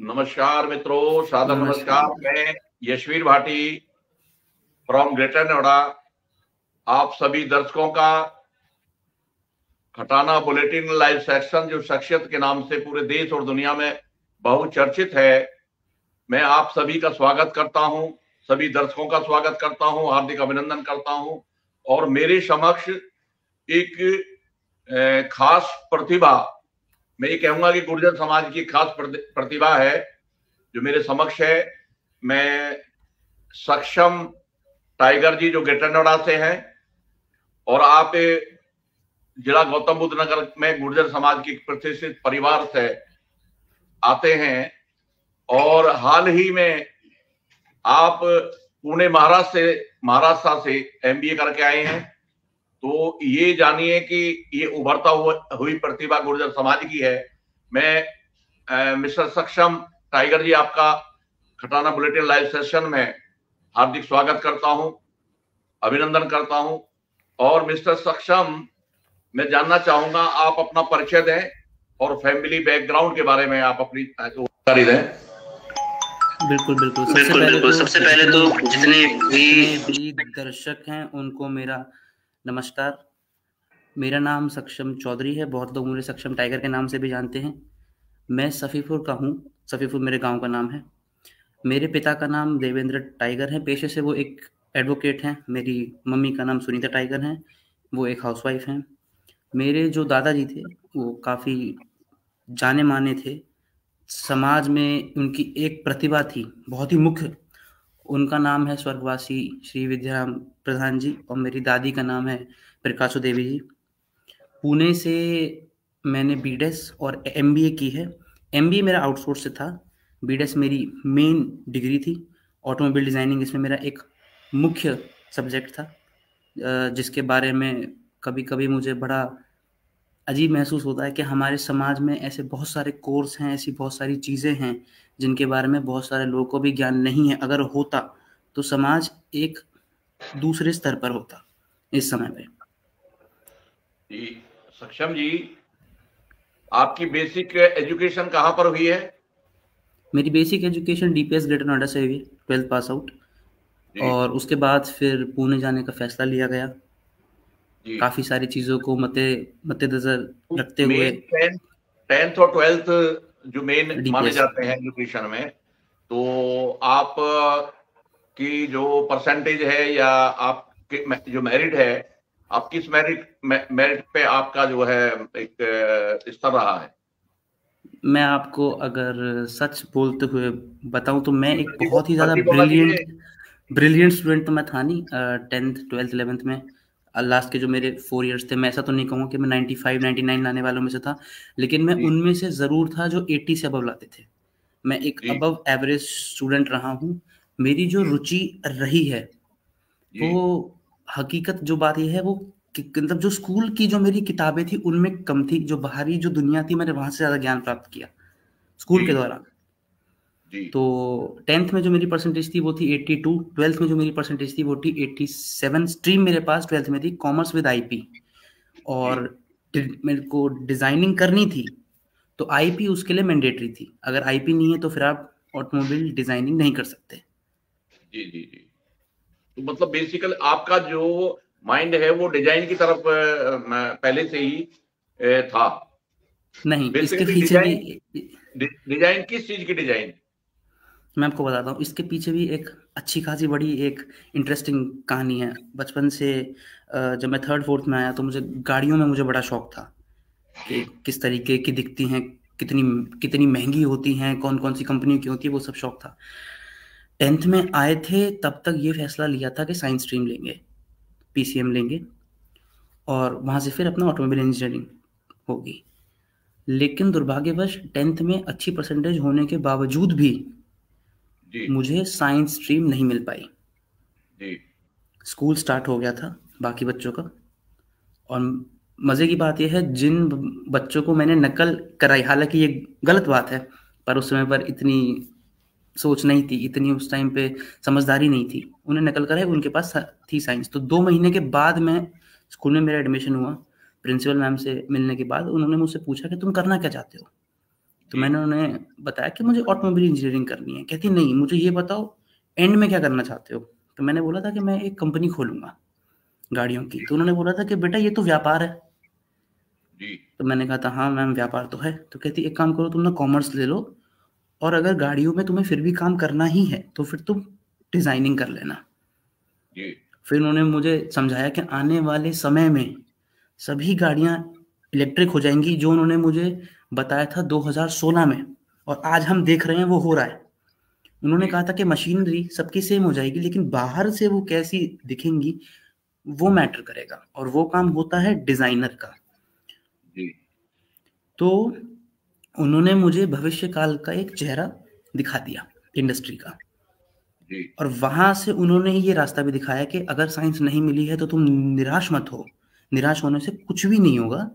नमस्कार मित्रों, सादर नमस्कार। नमस्कार। मैं यशवीर भाटी फ्रॉम ग्रेटर नोएडा आप सभी दर्शकों का खटाना बुलेटिन लाइव सेक्शन, जो शख्सियत के नाम से पूरे देश और दुनिया में बहुचर्चित है, मैं आप सभी का स्वागत करता हूं, सभी दर्शकों का स्वागत करता हूं, हार्दिक अभिनंदन करता हूं। और मेरे समक्ष एक खास प्रतिभा, मैं ये कहूंगा कि गुर्जर समाज की खास प्रतिभा है जो मेरे समक्ष है। मैं सक्षम टाइगर जी, जो ग्रेटर नोएडा से हैं, और आप जिला गौतम बुद्ध नगर में गुर्जर समाज की प्रतिष्ठित परिवार से आते हैं, और हाल ही में आप पुणे महाराष्ट्र से एमबीए करके आए हैं। तो ये जानिए कि ये उभरता हुई प्रतिभा गुर्जर समाज की है। मैं मिस्टर सक्षम टाइगर जी, आपका खटाना बुलेटिन लाइव सेशन में हार्दिक स्वागत करता हूं, अभिनंदन करता हूं। और मिस्टर सक्षम, मैं जानना चाहूंगा, आप अपना परिचय दें और फैमिली बैकग्राउंड के बारे में आप अपनी जानकारी दें। बिल्कुल बिल्कुल। सबसे पहले तो जितने भी दर्शक हैं उनको मेरा नमस्कार। मेरा नाम सक्षम चौधरी है, बहुत लोग मुझे सक्षम टाइगर के नाम से भी जानते हैं। मैं सफ़ीपुर का हूँ, सफ़ीपुर मेरे गांव का नाम है। मेरे पिता का नाम देवेंद्र टाइगर है, पेशे से वो एक एडवोकेट हैं। मेरी मम्मी का नाम सुनीता टाइगर है, वो एक हाउसवाइफ हैं। मेरे जो दादाजी थे वो काफ़ी जाने माने थे, समाज में उनकी एक प्रतिभा थी बहुत ही मुख्य। उनका नाम है स्वर्गवासी श्री विद्याराम प्रधान जी, और मेरी दादी का नाम है प्रकाशो देवी जी। पुणे से मैंने बीडेस और एमबीए की है। एमबीए मेरा आउटसोर्स से था, बीडेस मेरी मेन डिग्री थी। ऑटोमोबाइल डिज़ाइनिंग इसमें मेरा एक मुख्य सब्जेक्ट था, जिसके बारे में कभी कभी मुझे बड़ा अजीब महसूस होता है कि हमारे समाज में ऐसे बहुत सारे कोर्स हैं, ऐसी बहुत सारी चीज़ें हैं जिनके बारे में बहुत सारे लोगों को भी ज्ञान नहीं है। अगर होता तो समाज एक दूसरे स्तर पर होता इस समय पे। जी सक्षम जी, आपकी बेसिक एजुकेशन कहाँ पर हुई है? मेरी basic education DPS greater Noida से हुई, 12th पास आउट। और उसके बाद फिर पुणे जाने का फैसला लिया गया, काफ़ी सारी चीज़ों को मद्देनजर रखते हुए। 10th और 12th जो मेन माने जाते हैं एजुकेशन में, तो आप की जो परसेंटेज है या आप जो मेरिट है, आप किस मेरिट पे आपका जो है एक स्तर रहा है? मैं आपको अगर सच बोलते हुए बताऊं तो मैं एक बहुत ही ज़्यादा ब्रिलियंट स्टूडेंट तो मैं था नहीं। 10th 12th 11th में लास्ट के जो मेरे 4 इयर्स थे, मैं ऐसा तो नहीं कहूँगा कि मैं 95 99 लाने वालों में से था, लेकिन मैं उनमें से ज़रूर था जो 80 से अबव लाते थे। मैं एक अबव एवरेज स्टूडेंट रहा हूँ। मेरी जो रुचि रही है वो हकीकत जो बात यह है वो मतलब जो स्कूल की जो मेरी किताबें थी उनमें कम थी, जो बाहरी जो दुनिया थी मैंने वहां से ज़्यादा ज्ञान प्राप्त किया स्कूल के दौरान। तो 10th में जो मेरी परसेंटेज थी वो थी 82, 12th में जो मेरी परसेंटेज थी वो थी 87। स्ट्रीम मेरे पास 12th में थी कॉमर्स विद आईपी, और मेरे को डिजाइनिंग करनी थी तो आईपी उसके लिए मैंडेटरी थी। अगर आईपी नहीं है तो फिर आप ऑटोमोबाइल डिजाइनिंग नहीं कर सकते। जी जी जी। तो मतलब बेसिकली आपका जो माइंड है वो डिजाइन की तरफ पहले से ही था? नहीं, इसके पीछे भी डिजाइन किस चीज की डिजाइन? मैं आपको बताता हूँ, इसके पीछे भी एक अच्छी खासी बड़ी एक इंटरेस्टिंग कहानी है। बचपन से जब मैं 3rd 4th में आया तो मुझे गाड़ियों में मुझे बड़ा शौक था कि किस तरीके की दिखती हैं, कितनी महंगी होती हैं, कौन कौन सी कंपनी की होती है, वो सब शौक था। 10th में आए थे तब तक ये फैसला लिया था कि साइंस स्ट्रीम लेंगे, पीसीएम लेंगे, और वहाँ से फिर अपना ऑटोमोबाइल इंजीनियरिंग होगी। लेकिन दुर्भाग्यवश 10th में अच्छी परसेंटेज होने के बावजूद भी मुझे साइंस स्ट्रीम नहीं मिल पाई। स्कूल स्टार्ट हो गया था बाकी बच्चों का, और मज़े की बात यह है जिन बच्चों को मैंने नकल कराई, हालांकि ये गलत बात है, पर उस समय पर इतनी सोच नहीं थी, इतनी उस टाइम पे समझदारी नहीं थी, उन्हें नकल कराई, उनके पास थी साइंस। तो 2 महीने के बाद मैं स्कूल में मेरा एडमिशन हुआ। प्रिंसिपल मैम से मिलने के बाद उन्होंने मुझसे पूछा कि तुम करना क्या चाहते हो। तो मैंने उन्हें बताया कि मुझे ऑटोमोबाइल इंजीनियरिंग करनी है। कहती नहीं, मुझे ये बताओ एंड में क्या करना चाहते हो। तो मैंने बोला था कि मैं एक कंपनी खोलूंगा गाड़ियों की। तो उन्होंने बोला था कि बेटा ये तो व्यापार है। जी तो मैंने कहा था हाँ मैम व्यापार तो है। तो कहती एक काम करो, तुम ना कॉमर्स ले लो, और अगर गाड़ियों में तुम्हें फिर भी काम करना ही है तो फिर तुम डिजाइनिंग कर लेना। जी फिर उन्होंने मुझे समझाया कि आने वाले समय में सभी गाड़ियां इलेक्ट्रिक हो जाएंगी, जो उन्होंने मुझे बताया था 2016 में, और आज हम देख रहे हैं वो हो रहा है। उन्होंने जी कहा था कि मशीनरी सबकी सेम हो जाएगी, लेकिन बाहर से वो कैसी दिखेंगी वो मैटर करेगा, और वो काम होता है डिजाइनर का। जी तो उन्होंने मुझे भविष्य काल का एक चेहरा दिखा दिया इंडस्ट्री का, जी और वहां से उन्होंने ही ये रास्ता भी दिखाया कि अगर साइंस नहीं मिली है तो तुम निराश मत हो, निराश होने से कुछ भी नहीं होगा।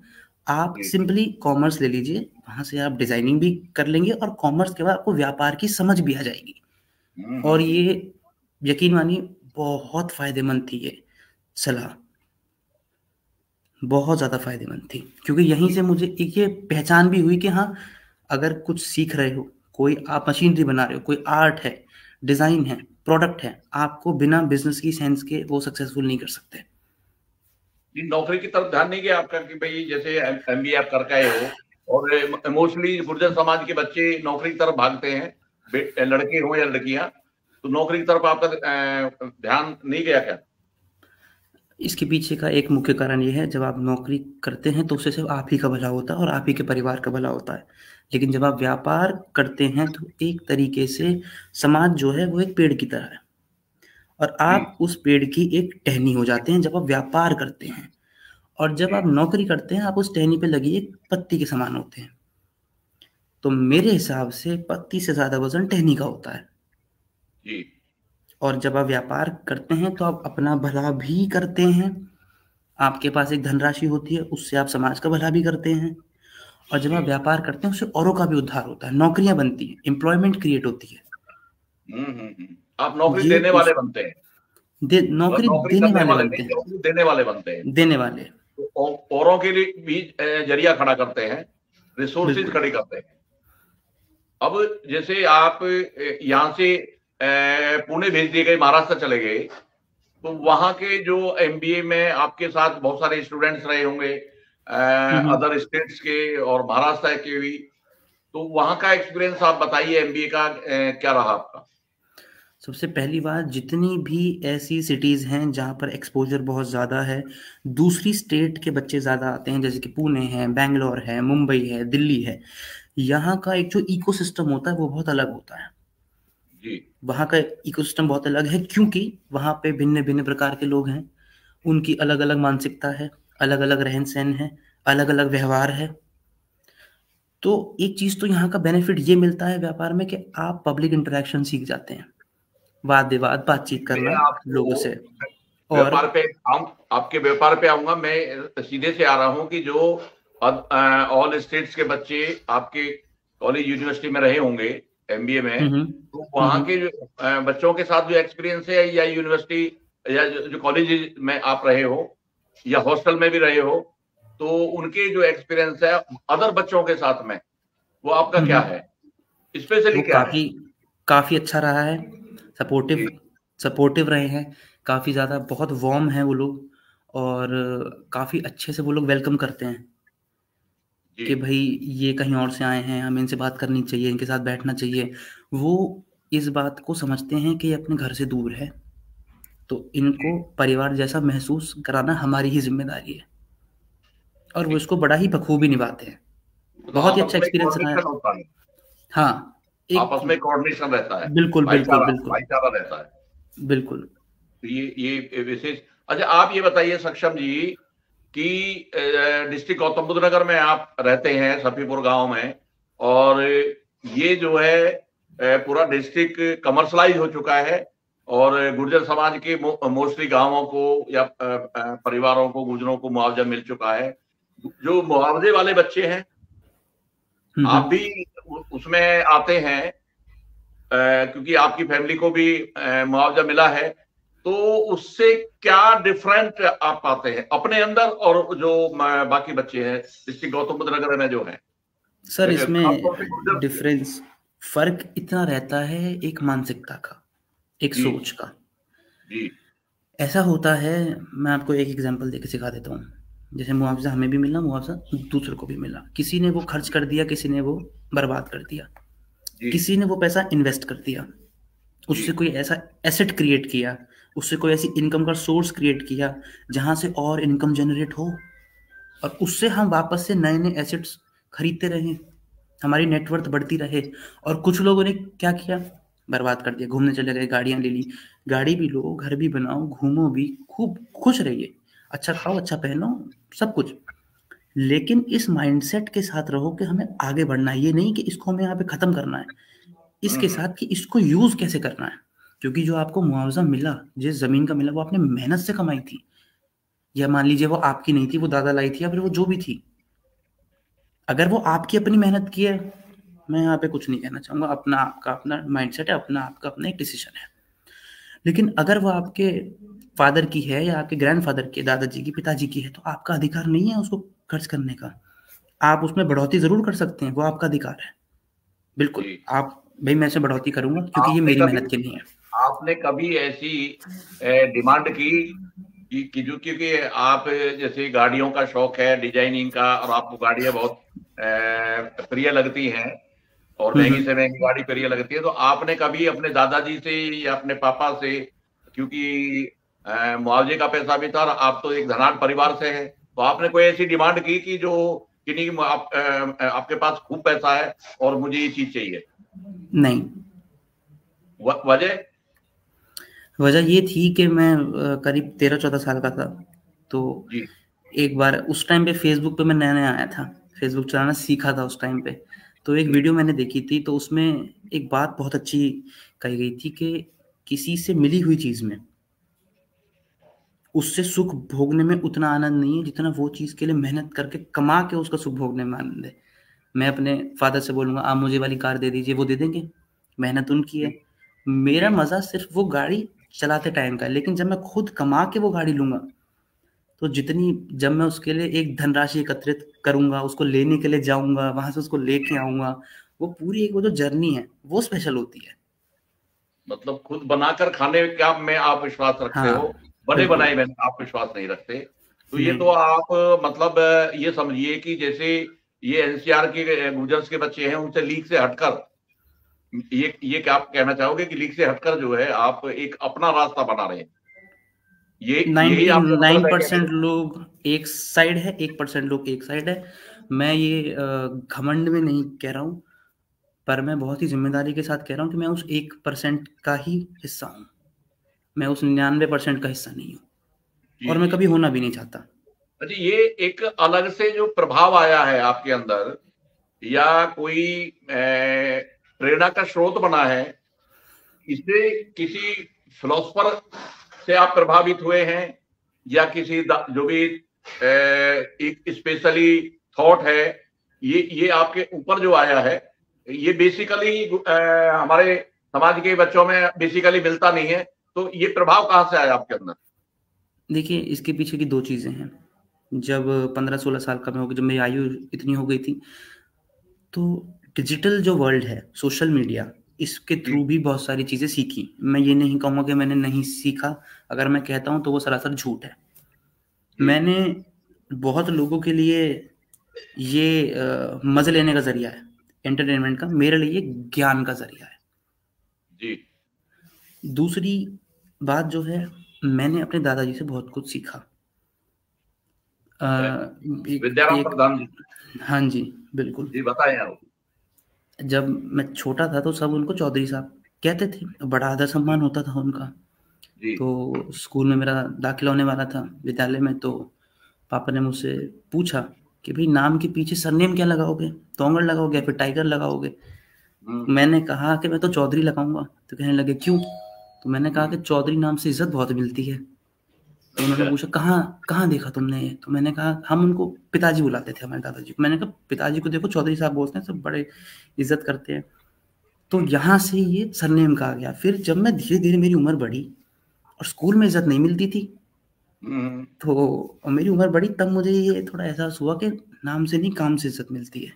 आप जी सिंपली कॉमर्स ले लीजिए, वहां से आप डिजाइनिंग भी कर लेंगे, और कॉमर्स के बाद आपको व्यापार की समझ भी आ जाएगी। और हम्म। ये यकीन मानिए बहुत फायदेमंद थी ये सलाह, बहुत ज़्यादा फायदेमंद थी, क्योंकि यहीं से मुझे एक ये पहचान भी हुई कि हाँ, अगर कुछ सीख रहे हो, कोई आप मशीनरी बना रहे हो, कोई आर्ट है, डिज़ाइन है, प्रोडक्ट है, आपको बिना बिजनेस की सेंस के वो सक्सेसफुल नहीं कर सकते। नौकरी की तरफ ध्यान नहीं गया आपका कि भाई जैसे एमबीए आप कर गए हो, और मोस्टली गुर्जर समाज के बच्चे नौकरी की तरफ भागते हैं, लड़के हो या लड़कियां, तो नौकरी की तरफ आपका ध्यान नहीं गया क्या? इसके पीछे का एक मुख्य कारण ये है, जब आप नौकरी करते हैं तो उससे सिर्फ आप ही का भला होता है और आप ही के परिवार का भला होता है। लेकिन जब आप व्यापार करते हैं तो एक तरीके से समाज जो है वो एक पेड़ की तरह है, और जी आप उस पेड़ की एक टहनी हो जाते हैं जब आप व्यापार करते हैं। और जब जी आप नौकरी करते हैं आप उस टहनी पे लगी एक पत्ती के समान होते हैं। तो मेरे हिसाब से पत्ती से ज्यादा वजन टहनी का होता है। जी और जब आप व्यापार करते हैं तो आप अपना भला भी करते हैं, आपके पास एक धनराशि होती है, उससे आप समाज का भला भी करते हैं। और जब जी आप व्यापार करते हैं उससे औरों का भी उद्धार होता है, नौकरियां बनती हैं, एम्प्लॉयमेंट क्रिएट होती है। आप नौकरी ये देने वाले इस बनते हैं, मतलब नौकरी नौकरी देने करने वाले वाले बनते नहीं, हैं, नौकरी देने वाले बनते हैं। देने वाले। तो औरों के लिए भी जरिया खड़ा करते हैं, रिसोर्सेज बिल्कुल। खड़ी करते हैं। अब जैसे आप यहाँ से पुणे भेज दिए गए, महाराष्ट्र चले गए, तो वहां के जो एमबीए में आपके साथ बहुत सारे स्टूडेंट्स रहे होंगे, हम्म। अदर स्टेट्स के और महाराष्ट्र के भी, तो वहां का एक्सपीरियंस आप बताइए, एमबीए का क्या रहा आपका? सबसे पहली बात, जितनी भी ऐसी सिटीज़ हैं जहाँ पर एक्सपोजर बहुत ज़्यादा है, दूसरी स्टेट के बच्चे ज़्यादा आते हैं, जैसे कि पुणे है, बैंगलोर है, मुंबई है, दिल्ली है, यहाँ का एक जो इकोसिस्टम होता है वो बहुत अलग होता है। जी वहाँ का इकोसिस्टम बहुत अलग है, क्योंकि वहाँ पे भिन्न भिन्न प्रकार के लोग हैं, उनकी अलग अलग मानसिकता है, अलग अलग रहन सहन है, अलग अलग व्यवहार है। तो एक चीज़ तो यहाँ का बेनिफिट ये मिलता है व्यापार में कि आप पब्लिक इंटरेक्शन सीख जाते हैं, वाद विवाद, बातचीत मैं करना लोगों आपको से। और व्यापार पे आऊं, आपके व्यापार पे आऊंगा, मैं सीधे से आ रहा हूं कि जो ऑल स्टेट्स के बच्चे आपके कॉलेज यूनिवर्सिटी में रहे होंगे एमबीए में, हम्म तो वहां के जो बच्चों के साथ जो एक्सपीरियंस है, या यूनिवर्सिटी या जो कॉलेज में आप रहे हो या हॉस्टल में भी रहे हो, तो उनके जो एक्सपीरियंस है अदर बच्चों के साथ में, वो आपका क्या हम्म है, स्पेशली वो क्या है? काफी काफी अच्छा रहा है। सपोर्टिव जी सपोर्टिव रहे हैं, काफी ज्यादा, बहुत वार्म है वो लोग, और काफी अच्छे से वो लोग वेलकम करते हैं जी कि भाई ये कहीं और से आए हैं, हमें इनसे बात करनी चाहिए, इनके साथ बैठना चाहिए। वो इस बात को समझते हैं कि ये अपने घर से दूर है, तो जी इनको परिवार जैसा महसूस कराना हमारी ही जिम्मेदारी है, और वो जी। इसको बड़ा ही बखूबी निभाते हैं। तो बहुत ही आपस अच्छा में एक्सपीरियंस रहा है। कोऑर्डिनेशन होता है, हाँ, एक आपस में कोऑर्डिनेशन रहता है, बिल्कुल बिल्कुल भाईचारा बिल्कुल भाईचारा रहता है। बिल्कुल। तो ये विशेष। अच्छा, आप ये बताइए सक्षम जी कि डिस्ट्रिक्ट गौतम बुद्ध नगर में आप रहते हैं, सफीपुर गांव में, और ये जो है पूरा डिस्ट्रिक्ट कमर्शलाइज हो चुका है, और गुर्जर समाज के मोस्टली गांवों को या परिवारों को, गुर्जरों को मुआवजा मिल चुका है। जो मुआवजे वाले बच्चे हैं, आप हम्म। भी उसमें आते हैं, क्योंकि आपकी फैमिली को भी मुआवजा मिला है, तो उससे क्या डिफरेंट आप पाते हैं अपने अंदर और जो बाकी बच्चे हैं डिस्ट्रिक्ट गौतम बुद्ध नगर में जो है? सर इसमें खासतौर से गुर्जर। डिफरेंस, फर्क इतना रहता है एक मानसिकता का, एक जी सोच का। जी ऐसा होता है, मैं आपको एक एग्जांपल देके सिखा देता हूँ। जैसे मुआवजा हमें भी मिला, मुआवजा दूसरे को भी मिला। किसी ने वो खर्च कर दिया, किसी ने वो बर्बाद कर दिया, जी किसी ने वो पैसा इन्वेस्ट कर दिया, जी उससे कोई ऐसा एसेट क्रिएट किया, उससे कोई ऐसी इनकम का सोर्स क्रिएट किया जहां से और इनकम जनरेट हो, और उससे हम वापस से नए नए एसेट्स खरीदते रहे, हमारी नेटवर्थ बढ़ती रहे। और कुछ लोगों ने क्या किया, बर्बाद कर दिया, घूमने चले गए, गाड़ियां ले ली। गाड़ी भी लो, घर भी बनाओ, घूमो भी, खूब खुश रहिए, अच्छा खाओ, अच्छा पहनो, सब कुछ। लेकिन इस माइंडसेट के साथ रहो कि हमें आगे बढ़ना है, ये नहीं कि इसको हमें यहाँ पे खत्म करना है। इसके हम्म, साथ कि इसको यूज कैसे करना है, क्योंकि जो आपको मुआवजा मिला, जिस जमीन का मिला, वो आपने मेहनत से कमाई थी। या मान लीजिए वो आपकी नहीं थी, वो दादा लाई थी, या फिर वो जो भी थी, अगर वो आपकी अपनी मेहनत की है, मैं यहाँ पे कुछ नहीं कहना चाहूंगा, अपना आपका अपना माइंडसेट है, अपना आपका अपना एक डिसीजन है। लेकिन अगर वो आपके फादर की है, या आपके ग्रैंडफादर की, दादाजी की, पिताजी की है, तो आपका अधिकार नहीं है उसको खर्च करने का। आप उसमें बढ़ोतरी जरूर कर सकते हैं, वो आपका अधिकार है, बिल्कुल। जी। आप, भाई मैं इसे बढ़ोतरी करूंगा क्योंकि ये आपने मेरी कभी मेहनत के लिए है। आपने कभी ऐसी डिमांड की कि जो, क्योंकि आप जैसे गाड़ियों का शौक है, डिजाइनिंग का, और आपको गाड़ियां बहुत प्रिय लगती हैं, और महंगी हम्म। से महंगी गाड़ी प्रिय लगती है, तो आपने कभी अपने दादाजी से या अपने पापा से, क्योंकि मुआवजे का पैसा भी था और आप तो एक धनाढ्य परिवार से हैं, तो आपने कोई ऐसी डिमांड की कि जो कि नहीं, आपके पास खूब पैसा है और मुझे ये चीज चाहिए? नहीं, वजह? वजह ये थी कि मैं करीब 13-14 साल का था। तो जी एक बार उस टाइम पे फेसबुक पे मैं नया नया आया था, फेसबुक चलाना सीखा था उस टाइम पे। तो एक जी वीडियो मैंने देखी थी, तो उसमें एक बात बहुत अच्छी कही गई थी कि किसी से मिली हुई चीज में उससे सुख भोगने में उतना आनंद नहीं है जितना वो चीज के लिए मेहनत करके कमा के उसका सुख भोगने में आनंद है। मैं अपने फादर से बोलूंगा आप मुझे वाली कार दे दीजिए, वो दे देंगे, मेहनत उनकी जी है। मेरा जी मजा सिर्फ वो गाड़ी चलाते टाइम का है। लेकिन जब मैं खुद कमा के वो गाड़ी लूंगा, तो जितनी, जब मैं उसके लिए एक धनराशि एकत्रित करूंगा, उसको लेने के लिए जाऊंगा, वहां से उसको लेके आऊंगा, वो पूरी एक वो जो जर्नी है वो स्पेशल होती है। मतलब खुद बनाकर खाने का में आप विश्वास रखते हाँ, हो, बने बिल्कुल। बनाए में आप विश्वास नहीं रखते। तो ये तो नहीं, आप मतलब ये समझिए कि जैसे ये एनसीआर के गुजर्स के बच्चे हैं, उनसे लीग से हटकर, ये क्या आप कहना चाहोगे कि लीग से हटकर जो है आप एक अपना रास्ता बना रहे हैं? ये यही आपका मतलब है क्या? 99% लोग एक साइड है, 1% लोग एक साइड है। मैं ये घमंड में नहीं कह रहा हूँ, पर मैं बहुत ही जिम्मेदारी के साथ कह रहा हूँ कि मैं उस 1% का ही हिस्सा हूँ। मैं उस 99% का हिस्सा नहीं हूँ, जी और मैं जी कभी जी। होना भी नहीं चाहता। अच्छा, ये एक अलग से जो प्रभाव आया है आपके अंदर, या कोई प्रेरणा का स्रोत बना है, इससे किसी फिलोसफर से आप प्रभावित हुए हैं, या किसी जो भी एक स्पेशली थॉट है, ये आपके ऊपर जो आया है, ये बेसिकली हमारे समाज के बच्चों में बेसिकली मिलता नहीं है, तो ये प्रभाव कहाँ से आया आपके अंदर? देखिए, इसके पीछे की दो चीज़ें हैं। जब 15-16 साल का मैं हो गया, जब मेरी आयु इतनी हो गई थी, तो डिजिटल जो वर्ल्ड है, सोशल मीडिया, इसके जी थ्रू भी बहुत सारी चीज़ें सीखी। मैं ये नहीं कहूँगा कि मैंने नहीं सीखा, अगर मैं कहता हूँ तो वो सरासर झूठ है। जी मैंने बहुत लोगों के लिए ये मज़े लेने का ज़रिया है, एंटरटेनमेंट का, मेरे लिए ज्ञान का ज़रिया है। जी। दूसरी बात जो है, मैंने अपने दादाजी से बहुत कुछ सीखा। अ, एक विद्याराम एक प्रधान जी। हाँ जी, बिल्कुल। जी बताएं आप। जब मैं छोटा था तो सब उनको चौधरी साहब कहते थे, बड़ा आदर जी सम्मान होता था उनका। जी तो स्कूल में मेरा दाखिला होने वाला था, विद्यालय में, तो पापा ने मुझसे पूछा कि भाई नाम के पीछे सरनेम क्या लगाओगे, तोंगड़ लगाओगे या फिर टाइगर लगाओगे? हम्म मैंने कहा कि मैं तो चौधरी लगाऊंगा। तो कहने लगे क्यों? तो मैंने कहा हम्म। कि चौधरी नाम से इज्जत बहुत मिलती है। तो उन्होंने अच्छा। पूछा कहाँ कहाँ देखा तुमने ये? तो मैंने कहा, हम उनको पिताजी बुलाते थे हमारे दादाजी को। मैंने कहा पिताजी को देखो चौधरी साहब बोलते हैं, सब बड़े इज्जत करते हैं। तो यहाँ से ये सरनेम का आ गया। फिर जब मैं धीरे धीरे, मेरी उम्र बढ़ी और स्कूल में इज्जत नहीं मिलती थी, हम्म। तो मेरी उम्र बढ़ी, तब मुझे ये थोड़ा एहसास हुआ कि नाम से नहीं, काम से इज्जत मिलती है।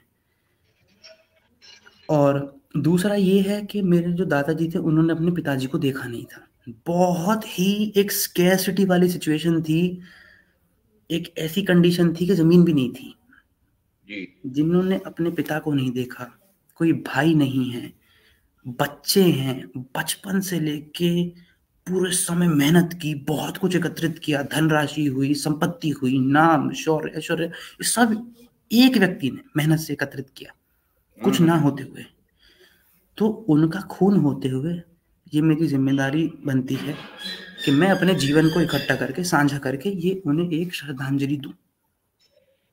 और दूसरा ये है कि मेरे जो दादाजी थे उन्होंने अपने पिताजी को देखा नहीं था। बहुत ही एक स्कैरसिटी वाली सिचुएशन थी, एक ऐसी कंडीशन थी कि ज़मीन भी नहीं थी। जी। जिन्होंने अपने पिता को नहीं देखा, कोई भाई नहीं है, बच्चे हैं, बचपन से लेके पूरे समय मेहनत की, बहुत कुछ एकत्रित किया, धनराशि हुई, संपत्ति हुई, नाम, शौर्य, ऐश्वर्य, ये सब एक व्यक्ति ने मेहनत से एकत्रित किया, कुछ ना होते हुए। तो उनका खून होते हुए ये मेरी जिम्मेदारी बनती है कि मैं अपने जीवन को इकट्ठा करके, साझा करके ये उन्हें एक श्रद्धांजलि दूं,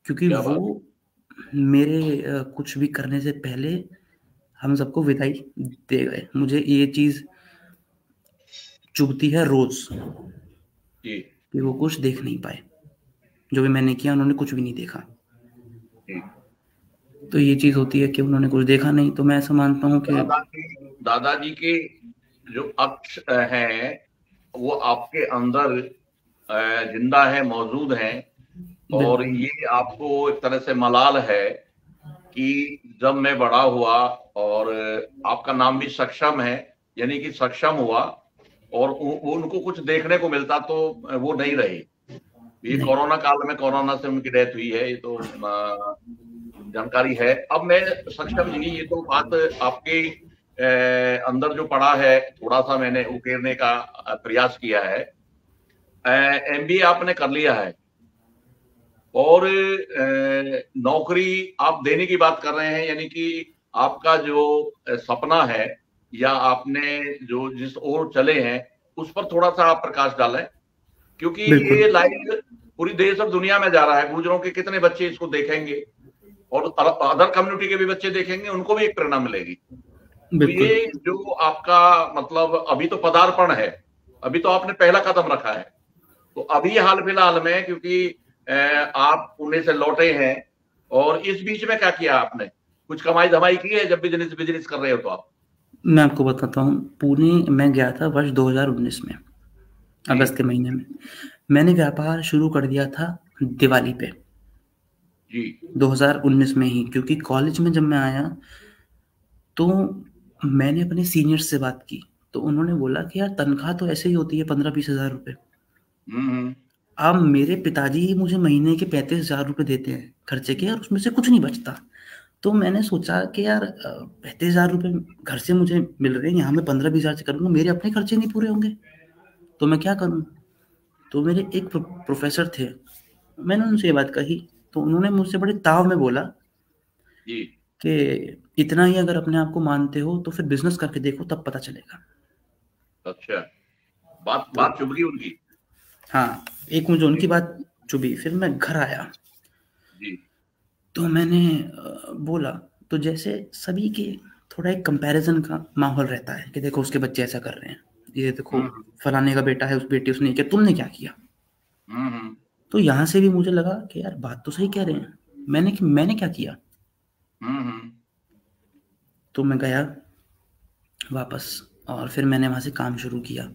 क्योंकि क्या वो बात। मेरे कुछ भी करने से पहले हम सबको विदाई दे गए। मुझे ये चीज चुभती है रोज जी। कि वो कुछ देख नहीं पाए, जो भी मैंने किया उन्होंने कुछ भी नहीं देखा। जी। तो ये चीज होती है कि उन्होंने कुछ देखा नहीं, तो मैं ऐसा मानता हूँ कि दादाजी के जो अक्ष हैं वो आपके अंदर जिंदा है, मौजूद हैं। और बिल्कुल ये आपको एक तरह से मलाल है कि जब मैं बड़ा हुआ और आपका नाम भी सक्षम है, यानी कि सक्षम हुआ, और उनको कुछ देखने को मिलता तो वो नहीं रहे। ये नहीं। कोरोना काल में कोरोना से उनकी डेथ हुई है, ये तो जानकारी है। अब मैं सक्षम जी, ये तो बात आपके अंदर जो पड़ा है, थोड़ा सा मैंने उकेरने का प्रयास किया है। एमबीए आपने कर लिया है और नौकरी आप देने की बात कर रहे हैं, यानी कि आपका जो सपना है या आपने जो जिस ओर चले हैं उस पर थोड़ा सा आप प्रकाश डालें, क्योंकि बिल्कुल ये लाइव पूरी देश और दुनिया में जा रहा है। गुजरों के कितने बच्चे इसको देखेंगे और अदर कम्युनिटी के भी बच्चे देखेंगे, उनको भी एक प्रेरणा मिलेगी। तो बिल्कुल ये जो आपका मतलब अभी तो पदार्पण है, अभी तो आपने पहला कदम रखा है। तो अभी हाल फिलहाल में, क्योंकि आप पुणे से लौटे हैं, और इस बीच में क्या किया आपने? कुछ कमाई धमाई की है जब बिजनेस बिजनेस कर रहे हो तो आप? मैं आपको बताता हूँ, पुणे मैं गया था वर्ष 2019 में, जी। अगस्त के महीने में। मैंने व्यापार शुरू कर दिया था दिवाली पे, जी। 2019 में ही, क्योंकि कॉलेज में जब मैं आया तो मैंने अपने सीनियर्स से बात की, तो उन्होंने बोला कि यार तनख्वाह तो ऐसे ही होती है 15-20 हज़ार रुपये। हम्म। अब मेरे पिताजी ही मुझे महीने के 35,000 रुपये देते हैं खर्चे के, और उसमें से कुछ नहीं बचता। तो मैंने सोचा कि यार 35,000 रुपये घर से मुझे मिल रहे हैं, यहाँ मैं 15-20 हज़ार से करूँगा, मेरे अपने खर्चे नहीं पूरे होंगे, तो मैं क्या करूँ? तो मेरे एक प्रोफेसर थे, मैंने उनसे ये बात कही, तो उन्होंने मुझसे बड़े ताव में बोला जी। कि इतना ही अगर अपने आप को मानते हो तो फिर बिजनेस करके देखो, तब पता चलेगा। अच्छा, बात तो बात चुभ गई उनकी। हाँ, एक मुझे जी। उनकी बात चुभी। फिर मैं घर आया जी। तो मैंने बोला, तो जैसे सभी के थोड़ा एक कंपैरिजन का माहौल रहता है कि देखो उसके बच्चे ऐसा कर रहे हैं, ये देखो हम्म। फलाने का बेटा है, उस बेटी उसने किया, तुमने क्या किया? हम्म। तो यहाँ से भी मुझे लगा कि यार बात तो सही कह रहे हैं, मैंने क्या किया? हम्म। तो मैं गया वापस, और फिर मैंने वहाँ से काम शुरू किया।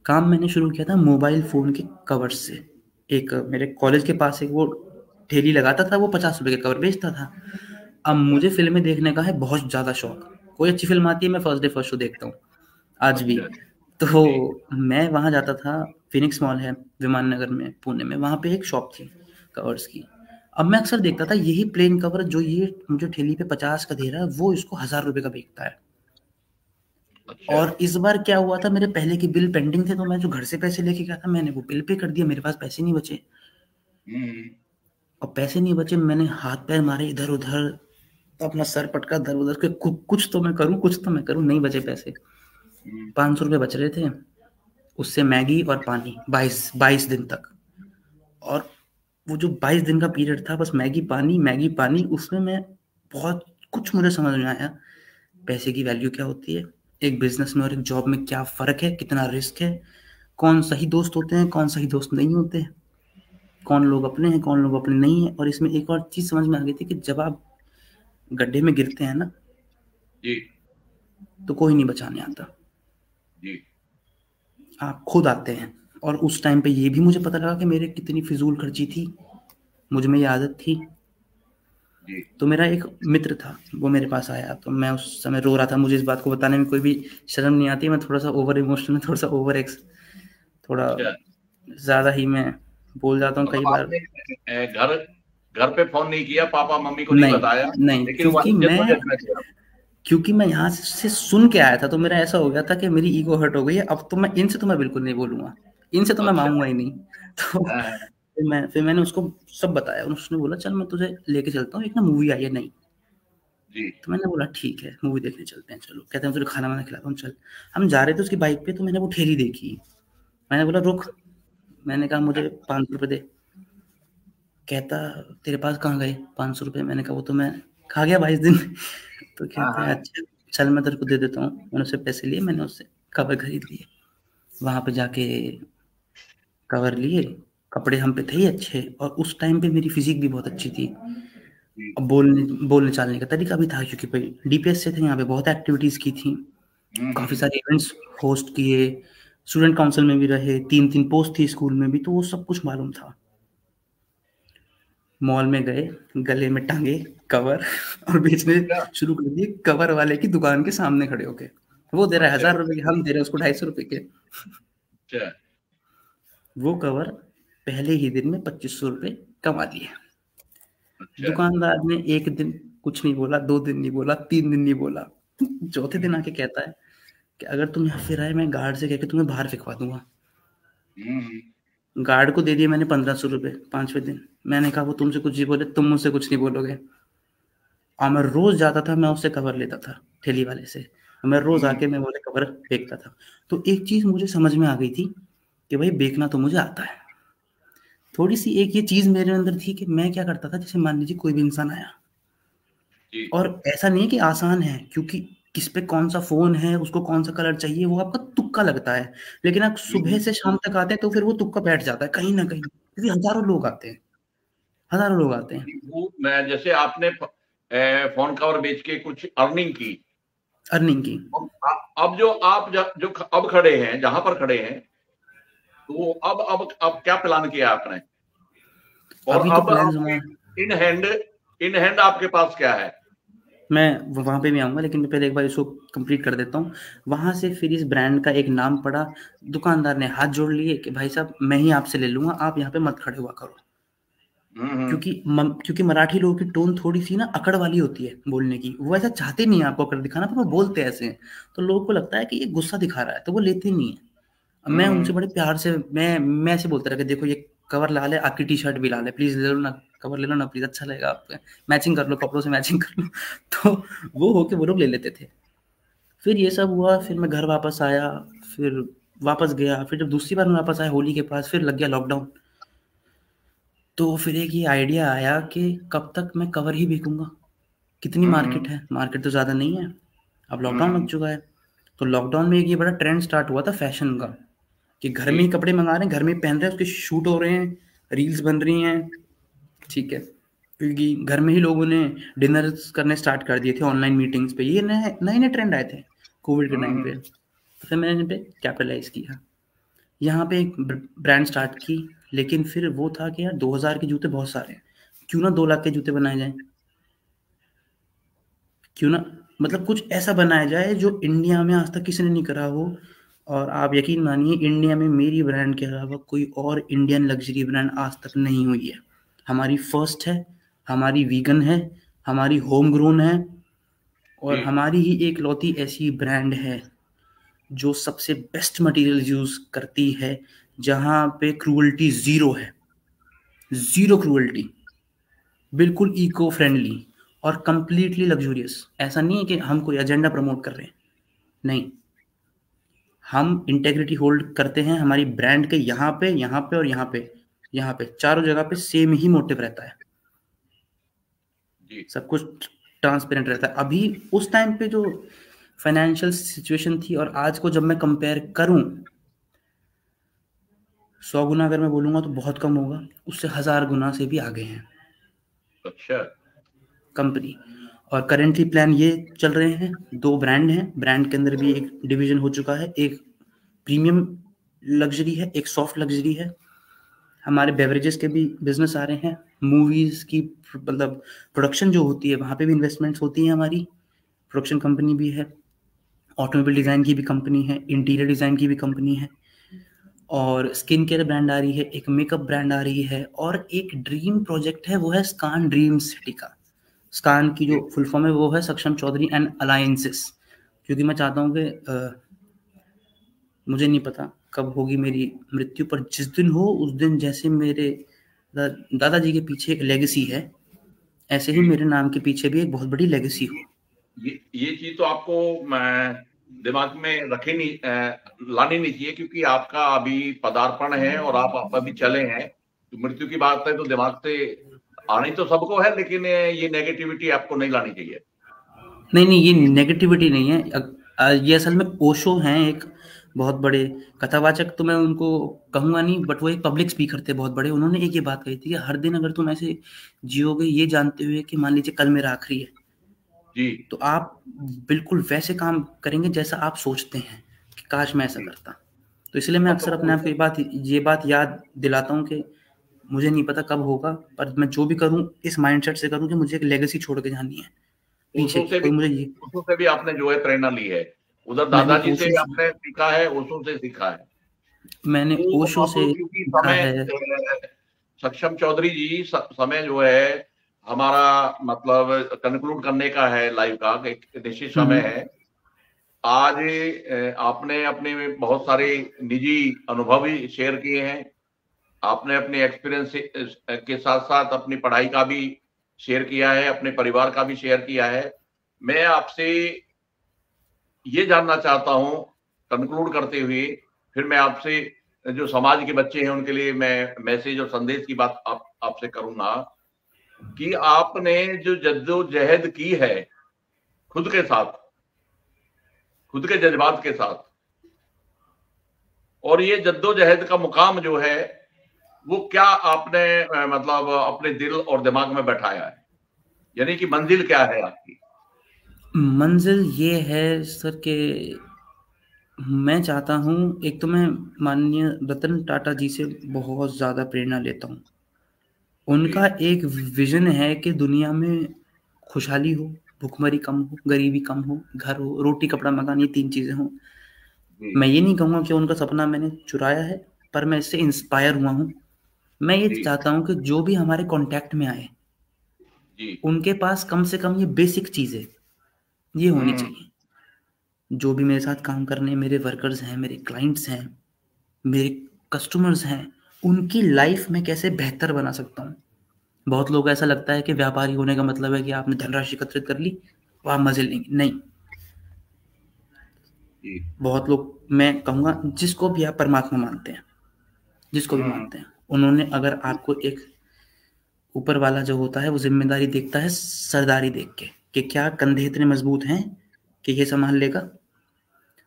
काम मैंने शुरू किया था मोबाइल फ़ोन के कवर्स से। एक मेरे कॉलेज के पास एक वो ठेली लगाता था, वो 50 रुपए के कवर बेचता था। अब मुझे फिल्में देखने का है बहुत ज़्यादा शौक, कोई अच्छी फिल्म आती है मैं फर्स्ट डे फर्स्ट शो देखता हूँ आज भी। अच्छा। जी। तो मैं वहाँ जाता था, फिनिक्स मॉल है विमान नगर में पुणे में, वहाँ पे एक शॉप थी कवर्स की। अब मैं अक्सर देखता था यही प्लेन कवर जो ये मुझे ठेली पे 50 का दे रहा है, वो इसको 1,000 रुपए का बेचता है। अच्छा। और इस बार क्या हुआ था, मेरे पहले के बिल पेंडिंग थे, तो मैं जो घर से पैसे लेके गया था मैंने वो बिल पे कर दिया, मेरे पास पैसे नहीं बचे। हम्म। और पैसे नहीं बचे, मैंने हाथ पैर मारे इधर उधर, अपना सर पटका दर उधर के, कुछ तो मैं करूं, कुछ तो मैं करूं, नहीं बचे पैसे। हम्म। 500 रुपये बच रहे थे, उससे मैगी और पानी 22 दिन तक। और वो जो 22 दिन का पीरियड था, बस मैगी पानी, उसमें मैं बहुत कुछ मुझे समझ में आया, पैसे की वैल्यू क्या होती है, एक बिजनेस में और एक जॉब में क्या फ़र्क है, कितना रिस्क है, कौन सही दोस्त होते हैं, कौन सही दोस्त नहीं होते, कौन लोग अपने हैं, कौन लोग अपने नहीं हैं। और इसमें एक और चीज़ समझ में आ गई थी कि जब आप गड्ढे में गिरते हैं ना, जी। तो कोई नहीं बचाने आता, जी। आप खुद आते हैं। और उस टाइम पे ये भी मुझे पता लगा कि मेरे कितनी फिजूल खर्ची थी, मुझ में ये आदत थी। जी। तो मेरा एक मित्र था, वो मेरे पास आया, तो मैं उस समय रो रहा था। मुझे इस बात को बताने में कोई भी शर्म नहीं आती, मैं थोड़ा सा ओवर इमोशनल, थोड़ा सा थोड़ा अच्छा, ज़्यादा ही मैं बोल जाता हूँ कई मतलब बार। आपने घर घर पे फोन नहीं किया, पापा मम्मी को नहीं नहीं, बताया, नहीं, लेकिन वहीं जद्दोजहद में थे आप। क्योंकि मैं यहाँ से सुन के आया था, तो मेरा ऐसा हो गया था कि मेरी ईगो हर्ट हो गई है, अब तो मैं इनसे तो मैं बिल्कुल नहीं बोलूँगा, इनसे तो मैं अच्छा। माँगूँगा ही नहीं। तो हाँ, फिर मैंने उसको सब बताया, उसने बोला चल मैं तुझे लेके चलता हूँ, एक ना मूवी आई है नई। जी। तो मैंने बोला ठीक है, मूवी देखने चलते हैं, चलो। कहते हैं तुझे खाना वाना खिलाता हूँ, चल। हम जा रहे थे उसकी बाइक पे, तो मैंने वो ठेली देखी, मैंने बोला रुक, मैंने कहा मुझे 500 रुपये दे। कहता तेरे पास कहाँ गए 500 रुपये? मैंने कहा वो तो मैं खा गया 22 दिन। तो हाँ, कहते हैं हाँ। अच्छा चल मैं तेरे को दे देता हूँ। मैंने उससे पैसे लिए, मैंने उससे कवर खरीद लिए। वहाँ पे जाके कवर लिए, कपड़े हम पे थे ही अच्छे, और उस टाइम पे मेरी फिजिक भी बहुत अच्छी थी। जी। अब बोलने चालने का तरीका भी था, क्योंकि भाई डीपीएस से थे, यहाँ पे बहुत एक्टिविटीज़ की थी, काफ़ी हम्म। सारे इवेंट्स होस्ट किए, स्टूडेंट काउंसिल में भी रहे, 3-3 पोस्ट थी स्कूल में भी, तो वो सब कुछ मालूम था। मॉल में गए, गले में टांगे कवर और बेचने अच्छा। शुरू कर दिए, कवर वाले की दुकान के सामने खड़े होके। वो दे रहा है अच्छा। 1000 रुपए के, हम दे रहे हैं उसको 250 रुपए के। अच्छा। वो कवर पहले ही दिन में 2500 रुपए कमा लिए। अच्छा। दुकानदार ने एक दिन कुछ नहीं बोला, 2 दिन नहीं बोला, 3 दिन नहीं बोला, चौथे दिन हम्म। आके कहता है कि अगर तुम यहाँ फिर आए, मैं गार्ड से कह के तुम्हें बाहर फेंकवा दूंगा। हम्म। गार्ड को दे दिए मैंने 1500 रुपए 5वें दिन। मैंने कहा वो तुमसे कुछ ही बोले, तुम मुझसे कुछ नहीं बोलोगे। और मैं रोज जाता था, मैं उससे कवर लेता था ठेली वाले से, मैं रोज हम्म। आके मैं बोले कवर बेचता था। तो एक चीज मुझे समझ में आ गई थी कि भाई बेचना तो मुझे आता है। थोड़ी सी एक ये चीज मेरे अंदर थी कि मैं क्या करता था, जैसे मान लीजिए कोई भी इंसान आया, जी। और ऐसा नहीं है कि आसान है, क्योंकि किस पे कौन सा फोन है, उसको कौन सा कलर चाहिए, वो आपका तुक्का लगता है। लेकिन आप सुबह हम्म। से शाम तक आते हैं तो फिर वो तुक्का बैठ जाता है कहीं ना कहीं, क्योंकि हजारों लोग आते हैं, हजारों लोग आते हैं। वो मैं जैसे आपने फोन कवर बेच के कुछ अर्निंग की, अर्निंग की। अब जो आप जो अब खड़े हैं, जहां पर खड़े हैं, तो अब क्या प्लान किया आपने? और अभी तो अब प्लान आपके हुआ, इन हैंड आपके पास क्या है? मैं वहाँ पे भी आऊँगा, लेकिन मैं पहले एक बार इसको कंप्लीट कर देता हूँ। वहाँ से फिर इस ब्रांड का एक नाम पड़ा, दुकानदार ने हाथ जोड़ लिए कि भाई साहब मैं ही आपसे ले लूँगा, आप यहाँ पे मत खड़े हुआ करो। हम्म। क्योंकि मराठी लोगों की टोन थोड़ी सी ना अकड़ वाली होती है बोलने की, वो ऐसा चाहते नहीं है आपको अकड़ दिखाना, पर वो बोलते ऐसे हैं, तो लोगों को लगता है कि ये गुस्सा दिखा रहा है, तो वो लेते नहीं है। अब मैं हम्म। उनसे बड़े प्यार से मैं ऐसे बोलता रहा कि देखो ये कवर लाल है, आपकी टी शर्ट भी लाल है, प्लीज ले लो ना, कवर ले लो ना प्लीज, अच्छा लगेगा आप पे, मैचिंग कर लो, कपड़ों से मैचिंग कर लो। तो वो होके वो लोग ले लेते थे। फिर ये सब हुआ, फिर मैं घर वापस आया, फिर वापस गया, फिर जब दूसरी बार मैं वापस आया होली के पास, फिर लग गया लॉकडाउन। तो फिर एक ये आइडिया आया कि कब तक मैं कवर ही बिकूंगा, कितनी मार्केट हम्म। है, मार्केट तो ज़्यादा नहीं है, अब लॉकडाउन लग हम्म। चुका है। तो लॉकडाउन में एक ये बड़ा ट्रेंड स्टार्ट हुआ था फैशन का, कि घर जी। में ही कपड़े मंगा रहे हैं, घर में ही पहन रहे हैं, उसके शूट हो रहे हैं, रील्स बन रही हैं, ठीक है, क्योंकि घर में ही लोगों ने डिनर करने स्टार्ट कर दिए थे ऑनलाइन मीटिंग्स पे, ये नए नए नए ट्रेंड आए थे कोविड के टाइम पे। हम्म। तो फिर मैंने इन पे कैपिटलाइज किया, यहाँ पे एक ब्रांड स्टार्ट की। लेकिन फिर वो था कि यार 2000 के जूते बहुत सारे हैं, क्यों ना 2 लाख के जूते बनाए जाएं, क्यों ना, मतलब कुछ ऐसा बनाया जाए जो इंडिया में आज तक किसी ने नहीं करा हो। और आप यकीन मानिए, इंडिया में मेरी ब्रांड के अलावा कोई और इंडियन लग्जरी ब्रांड आज तक नहीं हुई है। हमारी फर्स्ट है, हमारी वीगन है, हमारी होम ग्रोन है, और जी। हमारी ही एक लौती ऐसी ब्रांड है जो सबसे बेस्ट मटेरियल यूज करती है, जहाँ पे क्रूअल्टी जीरो है, जीरो क्रूअल्टी, बिल्कुल इको फ्रेंडली और कंप्लीटली लग्जूरियस। ऐसा नहीं है कि हम कोई एजेंडा प्रमोट कर रहे हैं, नहीं, हम इंटेग्रिटी होल्ड करते हैं हमारी ब्रांड के, यहाँ पे यहाँ पे और यहाँ पे, यहाँ पे चारों जगह पे सेम ही मोटिव रहता है, जी। सब कुछ ट्रांसपेरेंट रहता है। अभी उस टाइम पे जो फाइनेंशियल सिचुएशन थी और आज को जब मैं कंपेयर करूं, 100 गुना अगर मैं बोलूंगा तो बहुत कम होगा, उससे 1000 गुना से भी आगे हैं अच्छा। कंपनी। और करेंटली प्लान ये चल रहे हैं, 2 ब्रांड हैं, ब्रांड के अंदर भी एक डिवीजन हो चुका है, एक प्रीमियम लग्जरी है, एक सॉफ्ट लग्जरी है, हमारे बेवरेजेस के भी बिजनेस आ रहे हैं, मूवीज की मतलब प्रोडक्शन जो होती है वहाँ पे भी इन्वेस्टमेंट्स होती है, हमारी प्रोडक्शन कंपनी भी है, ऑटोमोबाइल डिज़ाइन की भी कंपनी है, इंटीरियर डिज़ाइन की भी कंपनी है, और स्किन केयर ब्रांड आ रही है, एक मेकअप ब्रांड आ रही है, और एक ड्रीम प्रोजेक्ट है वो है स्कान ड्रीम सिटी का। स्कान की जो फुल फॉर्म है वो है सक्षम चौधरी एंड अलायंसेस, क्योंकि मैं चाहता हूँ कि मुझे नहीं पता कब होगी मेरी मृत्यु, पर जिस दिन हो उस दिन जैसे मेरे दादाजी के पीछे एक लेगेसी है, ऐसे ही मेरे नाम के पीछे भी एक बहुत बड़ी लेगेसी हो। ये चीज तो आपको दिमाग में रखे नहीं, लानी नहीं चाहिए, क्योंकि आपका अभी पदार्पण है और आप अभी चले हैं, तो मृत्यु की बात है तो दिमाग से आनी तो सबको है, लेकिन ये नेगेटिविटी आपको नहीं लानी चाहिए। नहीं, ये नेगेटिविटी नहीं है, ये असल में ओशो हैं, एक बहुत बड़े कथावाचक, तो मैं उनको कहूँगा नहीं, बट वो एक पब्लिक स्पीकर थे बहुत बड़े। उन्होंने एक ये बात कही थी कि हर दिन अगर तुम ऐसे जियोगे ये जानते हुए कि मान लीजिए कल मेरा आखिरी है, जी, तो आप बिल्कुल वैसे काम करेंगे जैसा आप सोचते हैं कि काश मैं ऐसा करता। तो इसलिए मैं अक्सर अपने आप को ये बात याद दिलाता हूँ कि मुझे नहीं पता कब होगा, पर मैं जो भी करूँ इस माइंडसेट से करूँ कि मुझे एक लेगेसी छोड़ के जानी है पीछे। ओशो से भी आपने जो है प्रेरणा ली है, उधर दादाजी से आपने सीखा है, ओशो से सीखा है? मैंने ओशो से सीखा है। सक्षम चौधरी जी, समय जो है हमारा मतलब कंक्लूड करने का है, लाइव का एक निश्चित समय है। आज आपने अपने बहुत सारे निजी अनुभव भी शेयर किए हैं, आपने अपने एक्सपीरियंस के साथ साथ अपनी पढ़ाई का भी शेयर किया है, अपने परिवार का भी शेयर किया है। मैं आपसे ये जानना चाहता हूं कंक्लूड करते हुए, फिर मैं आपसे जो समाज के बच्चे हैं उनके लिए मैं मैसेज और संदेश की बात आपसे करूंगा कि आपने जो जद्दोजहद की है खुद के साथ, खुद के जज्बात के साथ, और ये जद्दोजहद का मुकाम जो है वो क्या आपने मतलब अपने दिल और दिमाग में बैठाया है, यानी कि मंजिल क्या है आपकी? मंजिल ये है सर के मैं चाहता हूँ, एक तो मैं माननीय रतन टाटा जी से बहुत ज़्यादा प्रेरणा लेता हूँ। उनका एक विजन है कि दुनिया में खुशहाली हो, भुखमरी कम हो, गरीबी कम हो, घर हो, रोटी कपड़ा मकान, ये 3 चीज़ें हों। मैं ये नहीं कहूँगा कि उनका सपना मैंने चुराया है, पर मैं इससे इंस्पायर हुआ हूँ। मैं ये चाहता हूँ कि जो भी हमारे कांटेक्ट में आए उनके पास कम से कम ये बेसिक चीज़ें ये होनी चाहिए। जो भी मेरे साथ काम करने मेरे वर्कर्स हैं, मेरे क्लाइंट्स हैं, मेरे कस्टमर्स हैं, उनकी लाइफ में कैसे बेहतर बना सकता हूँ। बहुत लोग ऐसा लगता है कि व्यापारी होने का मतलब है कि आपने धनराशि एकत्रित कर ली तो आप मजे लेंगे, नहीं। बहुत लोग, मैं कहूँगा जिसको भी आप परमात्मा मानते हैं, जिसको भी मानते हैं, उन्होंने अगर आपको एक ऊपर वाला जो होता है वो जिम्मेदारी देखता है सरदारी देख के कि क्या कंधे इतने मजबूत हैं कि ये संभाल लेगा।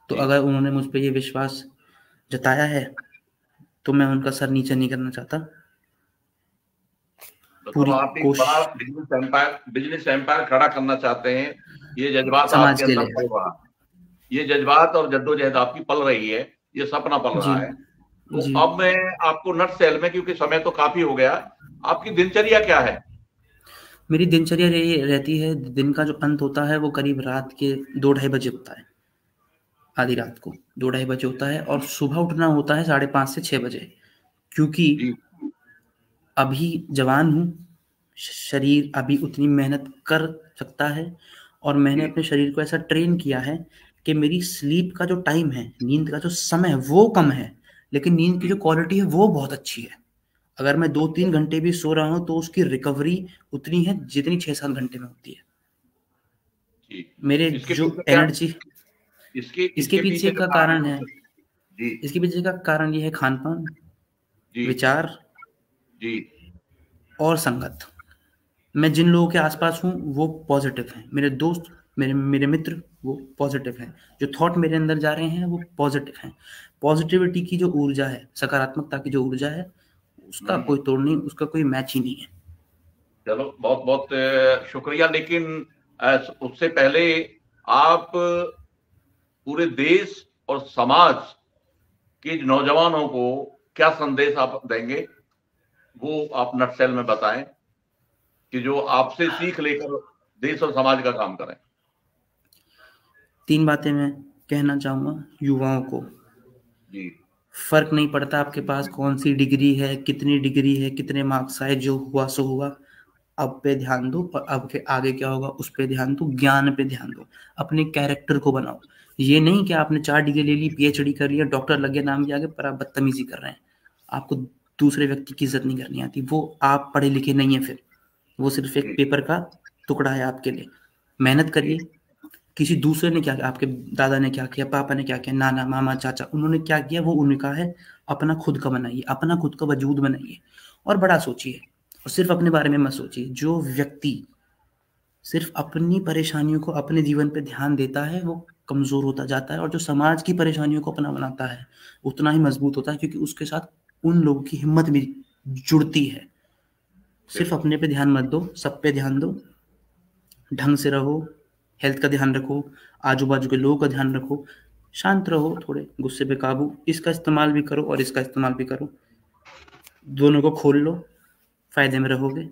तो अगर उन्होंने मुझ पर ये विश्वास जताया है तो मैं उनका सर नीचे नहीं करना चाहता। पूरी कोशिश बिजनेस एम्पायर खड़ा करना चाहते हैं, ये जज्बात आपके अंदर पल रहा, ये जज्बात और जद्दोजहद आपकी पल रही है, ये सपना पल रहा है। तो अब मैं आपको नट सेल में, क्योंकि समय तो काफी हो गया, आपकी दिनचर्या क्या है? मेरी दिनचर्या रहती है, दिन का जो अंत होता है वो करीब रात के 2-2:30 बजे होता है, आधी रात को 2-2:30 बजे होता है, और सुबह उठना होता है 5:30 से 6 बजे, क्योंकि अभी जवान हूँ, शरीर अभी उतनी मेहनत कर सकता है, और मैंने अपने शरीर को ऐसा ट्रेन किया है कि मेरी स्लीप का जो टाइम है, नींद का जो समय है वो कम है, लेकिन नींद की जो क्वालिटी है वो बहुत अच्छी है। अगर मैं 2-3 घंटे भी सो रहा हूँ तो उसकी रिकवरी उतनी है जितनी 6-7 घंटे में होती है। मेरे जो एनर्जी, इसके पीछे का कारण है, इसके पीछे का कारण ये है खान पान, विचार और संगत। मैं जिन लोगों के आसपास हूँ वो पॉजिटिव हैं, मेरे दोस्त, मेरे मित्र वो पॉजिटिव हैं, जो थॉट मेरे अंदर जा रहे हैं वो पॉजिटिव हैं। पॉजिटिविटी की जो ऊर्जा है, सकारात्मकता की जो ऊर्जा है, उसका कोई तोड़ नहीं, उसका कोई मैच ही नहीं है। चलो, बहुत बहुत शुक्रिया। लेकिन उससे पहले आप पूरे देश और समाज के नौजवानों को क्या संदेश आप देंगे, वो आप नटसेल में बताएं। कि जो आपसे सीख लेकर देश और समाज का काम करें? 3 बातें मैं कहना चाहूंगा युवाओं को। जी। फर्क नहीं पड़ता आपके पास कौन सी डिग्री है, कितनी डिग्री है, कितने मार्क्स आए, जो हुआ सो हुआ। अब पे ध्यान दो और अब के आगे क्या होगा उस पे ध्यान दो, ज्ञान पे ध्यान दो, अपने कैरेक्टर को बनाओ। ये नहीं कि आपने 4 डिग्री ले ली, पीएचडी कर लिया, डॉक्टर लग गया नाम के आगे, पर आप बदतमीजी कर रहे हैं। आपको दूसरे व्यक्ति की इज्जत नहीं करनी आती, वो आप पढ़े लिखे नहीं है, फिर वो सिर्फ एक पेपर का टुकड़ा है आपके लिए। मेहनत करिए। किसी दूसरे ने क्या किया, आपके दादा ने क्या किया, पापा ने क्या किया, नाना मामा चाचा, उन्होंने क्या किया वो उनका है। अपना खुद का बनाइए, अपना खुद का वजूद बनाइए और बड़ा सोचिए। और सिर्फ अपने बारे में मत सोचिए। जो व्यक्ति सिर्फ अपनी परेशानियों को, अपने जीवन पे ध्यान देता है, वो कमजोर होता जाता है। और जो समाज की परेशानियों को अपना बनाता है उतना ही मजबूत होता है, क्योंकि उसके साथ उन लोगों की हिम्मत भी जुड़ती है। सिर्फ अपने पे ध्यान मत दो, सब पे ध्यान दो। ढंग से रहो, हेल्थ का ध्यान रखो, आजू बाजू के लोगों का ध्यान रखो, शांत रहो, थोड़े गुस्से पे काबू। इसका इस्तेमाल भी करो और इसका इस्तेमाल भी करो, दोनों को खोल लो, फायदे में रहोगे।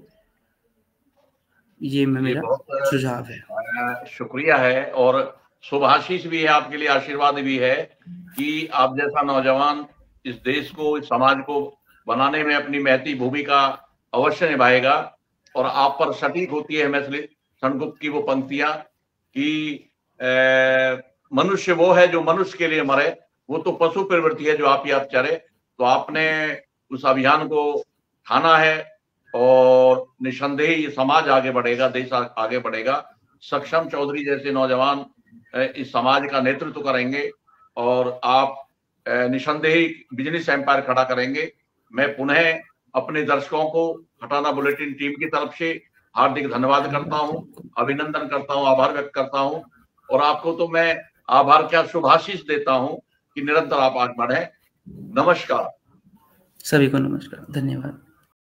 ये मेरा सुझाव है। शुक्रिया है और शुभाशीष भी है आपके लिए, आशीर्वाद भी है कि आप जैसा नौजवान इस देश को, इस समाज को बनाने में अपनी महती भूमिका अवश्य निभाएगा। और आप पर सटीक होती है मैथिली सेनगुप्त की वो पंक्तियां कि मनुष्य वो है जो मनुष्य के लिए मरे, वो तो पशु प्रवृत्ति है जो आप ही आप चरे। तो आपने उस अभियान को ठाना है और निसंदेह ये समाज आगे बढ़ेगा, देश आगे बढ़ेगा। सक्षम चौधरी जैसे नौजवान इस समाज का नेतृत्व करेंगे और आप निसंदेह बिजनेस एम्पायर खड़ा करेंगे। मैं पुनः अपने दर्शकों को हटाना बुलेटिन टीम की तरफ से हार्दिक धन्यवाद करता हूं, अभिनंदन करता हूं, आभार व्यक्त करता हूं। और आपको तो मैं आभार क्या शुभाशीष देता हूं कि निरंतर आप आगे बढ़े। नमस्कार सभी को, नमस्कार, धन्यवाद।